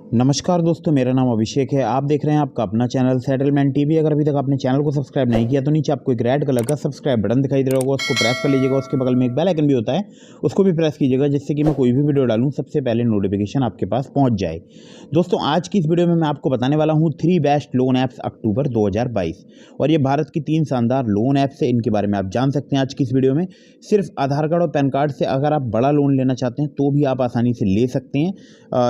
नमस्कार दोस्तों, मेरा नाम अभिषेक है। आप देख रहे हैं आपका अपना चैनल सेटलमेंट टीवी। अगर अभी तक आपने चैनल को सब्सक्राइब नहीं किया तो नीचे आपको एक रेड कलर का सब्सक्राइब बटन दिखाई दे रहा होगा, उसको प्रेस कर लीजिएगा। उसके बगल में एक बेल आइकन भी होता है, उसको भी प्रेस कीजिएगा, जिससे कि मैं कोई भी वीडियो डालूं सबसे पहले नोटिफिकेशन आपके पास पहुंच जाए। दोस्तों, आज की इस वीडियो में मैं आपको बताने वाला हूँ 3 बेस्ट लोन ऐप्स अक्टूबर 2022, और ये भारत की 3 शानदार लोन ऐप्स है। इनके बारे में आप जान सकते हैं आज की इस वीडियो में। सिर्फ आधार कार्ड और पैन कार्ड से अगर आप बड़ा लोन लेना चाहते हैं तो भी आप आसानी से ले सकते हैं।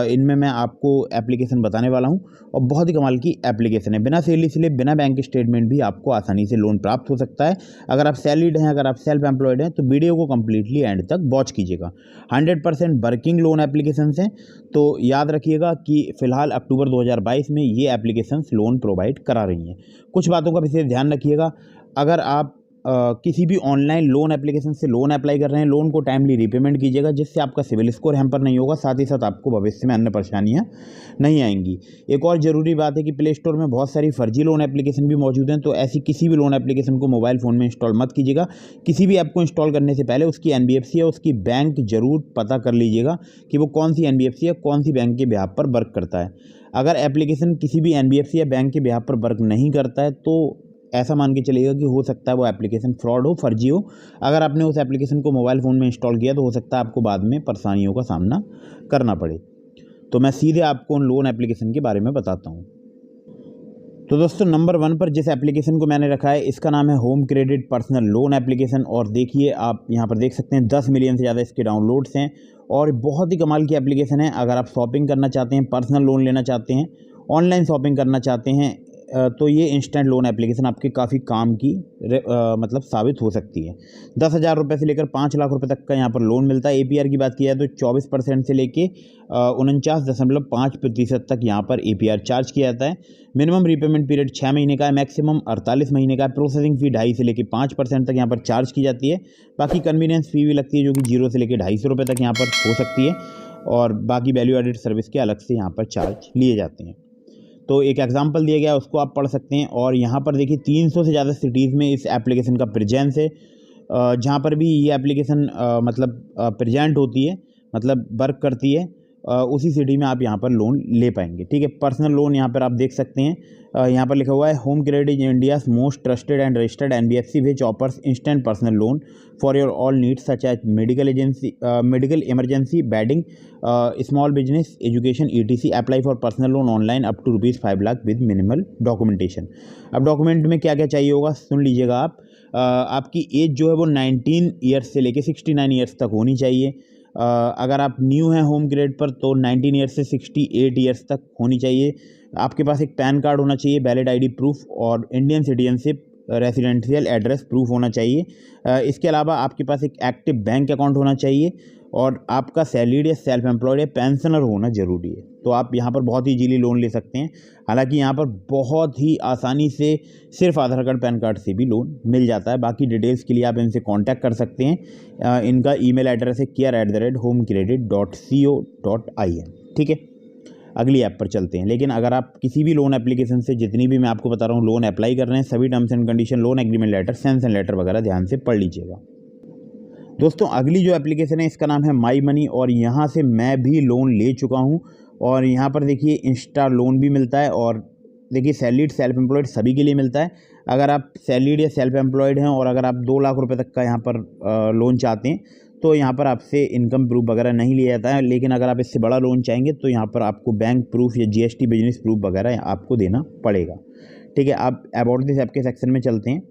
इनमें मैं आपको एप्लीकेशन बताने वाला हूं, और बहुत ही कमाल की एप्लीकेशन है। बिना सैलरी स्लिप, बिना बैंक स्टेटमेंट भी आपको आसानी से लोन प्राप्त हो सकता है। अगर आप सैलरीड हैं, अगर आप सेल्फ एम्प्लॉयड हैं, तो वीडियो को कंप्लीटली एंड तक वॉच कीजिएगा। 100% वर्किंग लोन एप्लीकेशन हैं, तो याद रखिएगा कि फिलहाल अक्टूबर 2022 में ये एप्लीकेशन लोन प्रोवाइड करा रही हैं। कुछ बातों का विशेष ध्यान रखिएगा। अगर आप किसी भी ऑनलाइन लोन एप्लीकेशन से लोन अप्लाई कर रहे हैं, लोन को टाइमली रीपेमेंट कीजिएगा, जिससे आपका सिविल स्कोर हैम्पर नहीं होगा। साथ ही साथ आपको भविष्य में अन्य परेशानियां नहीं आएंगी। एक और ज़रूरी बात है कि प्ले स्टोर में बहुत सारी फर्जी लोन एप्लीकेशन भी मौजूद हैं, तो ऐसी किसी भी लोन एप्लीकेशन को मोबाइल फ़ोन में इंस्टॉल मत कीजिएगा। किसी भी ऐप को इंस्टॉल करने से पहले उसकी एनबीएफसी या उसकी बैंक जरूर पता कर लीजिएगा कि वो कौन सी एनबीएफसी या कौन सी बैंक के बिहाफ पर वर्क करता है। अगर एप्लीकेशन किसी भी एनबीएफसी या बैंक के बिहाफ पर वर्क नहीं करता है तो ऐसा मान के चलिएगा कि हो सकता है वो एप्लीकेशन फ्रॉड हो, फर्जी हो। अगर आपने उस एप्लीकेशन को मोबाइल फ़ोन में इंस्टॉल किया तो हो सकता है आपको बाद में परेशानियों का सामना करना पड़े। तो मैं सीधे आपको उन लोन एप्लीकेशन के बारे में बताता हूँ। तो दोस्तों, नंबर 1 पर जिस एप्लीकेशन को मैंने रखा है, इसका नाम है Home credit personal loan application. और देखिए, आप यहाँ पर देख सकते हैं 10 मिलियन से ज़्यादा इसके डाउनलोड्स हैं, और बहुत ही कमाल की एप्लीकेशन है। अगर आप शॉपिंग करना चाहते हैं, पर्सनल लोन लेना चाहते हैं, ऑनलाइन शॉपिंग करना चाहते हैं, तो ये इंस्टेंट लोन एप्लीकेशन आपके काफ़ी काम की मतलब साबित हो सकती है। 10,000 रुपये से लेकर 5 लाख रुपए तक का यहाँ पर लोन मिलता है। एपीआर की बात की जाए तो 24% से लेके 49.5% तक यहाँ पर एपीआर चार्ज किया जाता है। मिनिमम रीपेमेंट पीरियड 6 महीने का है, मैक्सिमम 48 महीने का है। प्रोसेसिंग फ़ी 2.5 से लेकर 5% तक यहाँ पर चार्ज की जाती है। बाकी कन्वीनियंस फ़ी भी लगती है, जो कि 0 से लेकर 250 रुपये तक यहाँ पर हो सकती है, और बाकी वैल्यू एडेड सर्विस के अलग से यहाँ पर चार्ज लिए जाते हैं। तो एक एग्जांपल दिया गया है, उसको आप पढ़ सकते हैं। और यहाँ पर देखिए 300 से ज़्यादा सिटीज़ में इस एप्लीकेशन का प्रेजेंस है। जहाँ पर भी ये एप्लीकेशन मतलब प्रेजेंट होती है, मतलब वर्क करती है, उसी सिटी में आप यहाँ पर लोन ले पाएंगे। ठीक है, पर्सनल लोन यहाँ पर आप देख सकते हैं। यहाँ पर लिखा हुआ है Home Credit India's most trusted and registered NBFC which offers instant personal loan for your all needs such as medical emergency, wedding, small business, education, ETC. Apply for personal loan online up to ₹5 lakh with minimal documentation. अब document में क्या क्या चाहिए होगा, सुन लीजिएगा आप। आपकी as जो है वो 19 ईयर्स से लेके 69 ईयर्स तक होनी चाहिए। अगर आप न्यू हैं होम क्रेडिट पर तो 19 ईयर्स से 68 ईयर्स तक होनी चाहिए। आपके पास एक पैन कार्ड होना चाहिए, वैलिड आईडी प्रूफ, और Indian citizenship, residential address proof होना चाहिए। इसके अलावा आपके पास एक एक्टिव बैंक अकाउंट होना चाहिए, और आपका सैलरीड या सेल्फ एम्प्लॉयड या पेंशनर होना ज़रूरी है। तो आप यहाँ पर बहुत ही इजीली लोन ले सकते हैं। हालांकि यहाँ पर बहुत ही आसानी से सिर्फ आधार कार्ड पैन कार्ड से भी लोन मिल जाता है। बाकी डिटेल्स के लिए आप इनसे कांटेक्ट कर सकते हैं। इनका ईमेल एड्रेस है care@homecredit.co.in। ठीक है, अगली ऐप पर चलते हैं। लेकिन अगर आप किसी भी लोन एप्लीकेशन से, जितनी भी मैं आपको बता रहा हूँ, लोन अप्लाई कर रहे हैं, सभी terms and condition, loan agreement letter, sanction letter वगैरह ध्यान से पढ़ लीजिएगा। दोस्तों, अगली जो एप्लीकेशन है इसका नाम है माई मनी, और यहाँ से मैं भी लोन ले चुका हूँ। और यहाँ पर देखिए इंस्टा लोन भी मिलता है, और देखिए सैलरीड, सेल्फ एम्प्लॉयड सभी के लिए मिलता है। अगर आप सैलरीड या सेल्फ एम्प्लॉयड हैं, और अगर आप 2 लाख रुपए तक का यहाँ पर लोन चाहते हैं, तो यहाँ पर आपसे इनकम प्रूफ वगैरह नहीं लिया जाता है। लेकिन अगर आप इससे बड़ा लोन चाहेंगे तो यहाँ पर आपको बैंक प्रूफ या जीएसटी बिजनेस प्रूफ वगैरह आपको देना पड़ेगा। ठीक है, आप अबाउट दिस ऐप के सेक्शन में चलते हैं।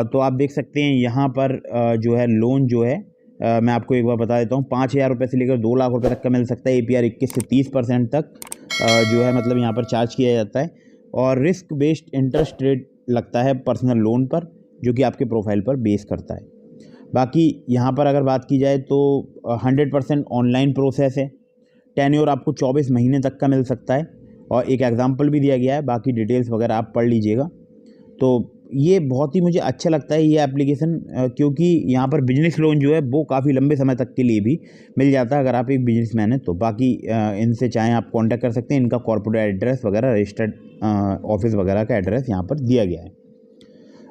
तो आप देख सकते हैं यहाँ पर जो है लोन जो है, मैं आपको एक बार बता देता हूँ, 5,000 रुपये से लेकर 2 लाख रुपए तक का मिल सकता है। एपीआर 21 से 30% तक जो है मतलब यहाँ पर चार्ज किया जाता है। और रिस्क बेस्ड इंटरेस्ट रेट लगता है पर्सनल लोन पर, जो कि आपके प्रोफाइल पर बेस करता है। बाकी यहाँ पर अगर बात की जाए तो 100% ऑनलाइन प्रोसेस है। टेन्योर आपको 24 महीने तक का मिल सकता है, और एक एग्जांपल भी दिया गया है। बाकी डिटेल्स वगैरह आप पढ़ लीजिएगा। तो ये बहुत ही मुझे अच्छा लगता है ये एप्लीकेशन, क्योंकि यहाँ पर बिजनेस लोन जो है वो काफ़ी लंबे समय तक के लिए भी मिल जाता है, अगर आप एक बिजनेसमैन हैं तो। बाकी इनसे चाहें आप कांटेक्ट कर सकते हैं। इनका कॉर्पोरेट एड्रेस वगैरह, रजिस्टर्ड ऑफिस वगैरह का एड्रेस यहाँ पर दिया गया है।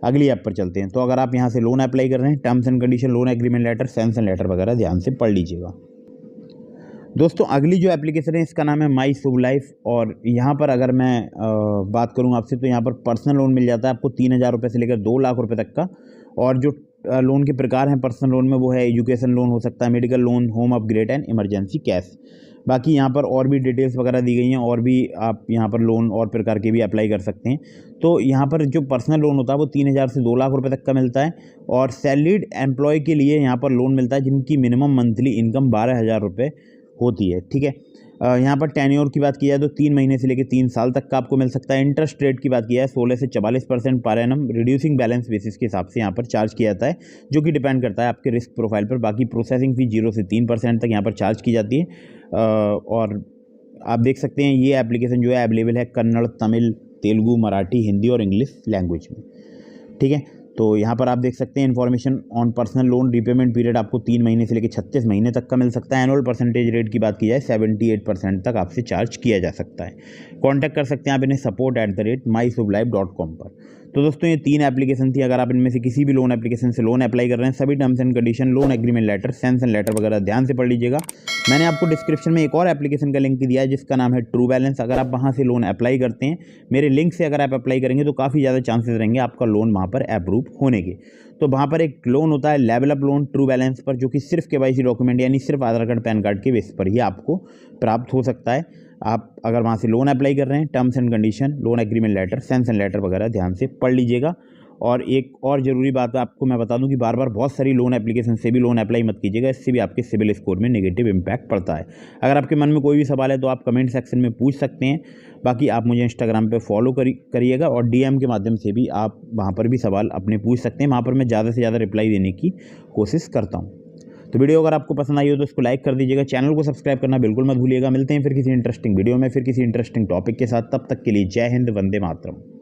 अगली ऐप पर चलते हैं। तो अगर आप यहाँ से लोन अप्लाई कर रहे हैं, terms and condition, loan agreement letter, sanction letter वगैरह ध्यान से पढ़ लीजिएगा। दोस्तों अगली जो एप्लीकेशन है इसका नाम है माई शुभ लाइफ, और यहाँ पर अगर मैं बात करूँ आपसे तो यहाँ पर पर्सनल लोन मिल जाता है आपको 3,000 रुपये से लेकर 2 लाख रुपए तक का। और जो लोन के प्रकार हैं पर्सनल लोन में वो है एजुकेशन लोन हो सकता है, medical loan, home upgrade and emergency cash. बाकी यहाँ पर और भी डिटेल्स वगैरह दी गई हैं, और भी आप यहाँ पर लोन और प्रकार के भी अप्लाई कर सकते हैं। तो यहाँ पर जो पर्सनल लोन होता है वो 3,000 से 2 लाख रुपए तक का मिलता है। और सैलरीड एम्प्लॉय के लिए यहाँ पर लोन मिलता है जिनकी मिनिमम मंथली इनकम 12,000 रुपये होती है, ठीक है। यहाँ पर टेन्योर की बात की जाए तो 3 महीने से लेकर 3 साल तक का आपको मिल सकता है। इंटरेस्ट रेट की बात की जाए 16 से 44% per annum reducing balance basis के हिसाब से यहाँ पर चार्ज किया जाता है, जो कि डिपेंड करता है आपके रिस्क प्रोफाइल पर। बाकी प्रोसेसिंग फी 0 से 3% तक यहाँ पर चार्ज की जाती है। और आप देख सकते हैं ये एप्लीकेशन जो है अवेलेबल है कन्नड़, तमिल, तेलुगु, मराठी, हिंदी और इंग्लिश लैंग्वेज में, ठीक है। तो यहाँ पर आप देख सकते हैं information on personal loan repayment period आपको 3 महीने से लेकर 36 महीने तक का मिल सकता है। एनुअल परसेंटेज रेट की बात की जाए 78% तक आपसे चार्ज किया जा सकता है। कॉन्टैक्ट कर सकते हैं आप इन्हें support@myshubhlife.com पर। तो दोस्तों ये 3 एप्लीकेशन थी। अगर आप इनमें से किसी भी लोन एप्लीकेशन से लोन अप्लाई कर रहे हैं, सभी terms and condition, loan agreement letter, sanction letter वगैरह ध्यान से पढ़ लीजिएगा। मैंने आपको डिस्क्रिप्शन में एक और एप्लीकेशन का लिंक दिया है जिसका नाम है ट्रू बैलेंस। अगर आप वहाँ से लोन अप्लाई करते हैं, मेरे लिंक से अगर आप अप्लाई करेंगे तो काफ़ी ज़्यादा चांसेस रहेंगे आपका लोन वहाँ पर अप्रूव होने के। तो वहाँ पर एक लोन होता है level up loan true balance पर, जो कि सिर्फ केवाईसी डॉक्यूमेंट यानी सिर्फ आधार कार्ड पैन कार्ड के बेस पर ही आपको प्राप्त हो सकता है। आप अगर वहाँ से लोन अप्लाई कर रहे हैं, terms and condition, loan agreement letter, sanction letter वगैरह ध्यान से पढ़ लीजिएगा। और एक और ज़रूरी बात आपको मैं बता दूं कि बार बार बहुत सारी लोन एप्लीकेशन से भी लोन अप्लाई मत कीजिएगा, इससे भी आपके सिबिल स्कोर में नेगेटिव इम्पैक्ट पड़ता है। अगर आपके मन में कोई भी सवाल है तो आप कमेंट सेक्शन में पूछ सकते हैं। बाकी आप मुझे इंस्टाग्राम पे फॉलो करिएगा और डीएम के माध्यम से भी आप वहाँ पर भी सवाल अपने पूछ सकते हैं। वहाँ पर मैं ज़्यादा से ज़्यादा रिप्लाई देने की कोशिश करता हूँ। तो वीडियो अगर आपको पसंद आई हो तो उसको लाइक कर दीजिएगा, चैनल को सब्सक्राइब करना बिल्कुल मत भूलिएगा। मिलते हैं फिर किसी इंटरेस्टिंग वीडियो में, फिर किसी इंटरेस्टिंग टॉपिक के साथ। तब तक के लिए जय हिंद, वंदे मातरम।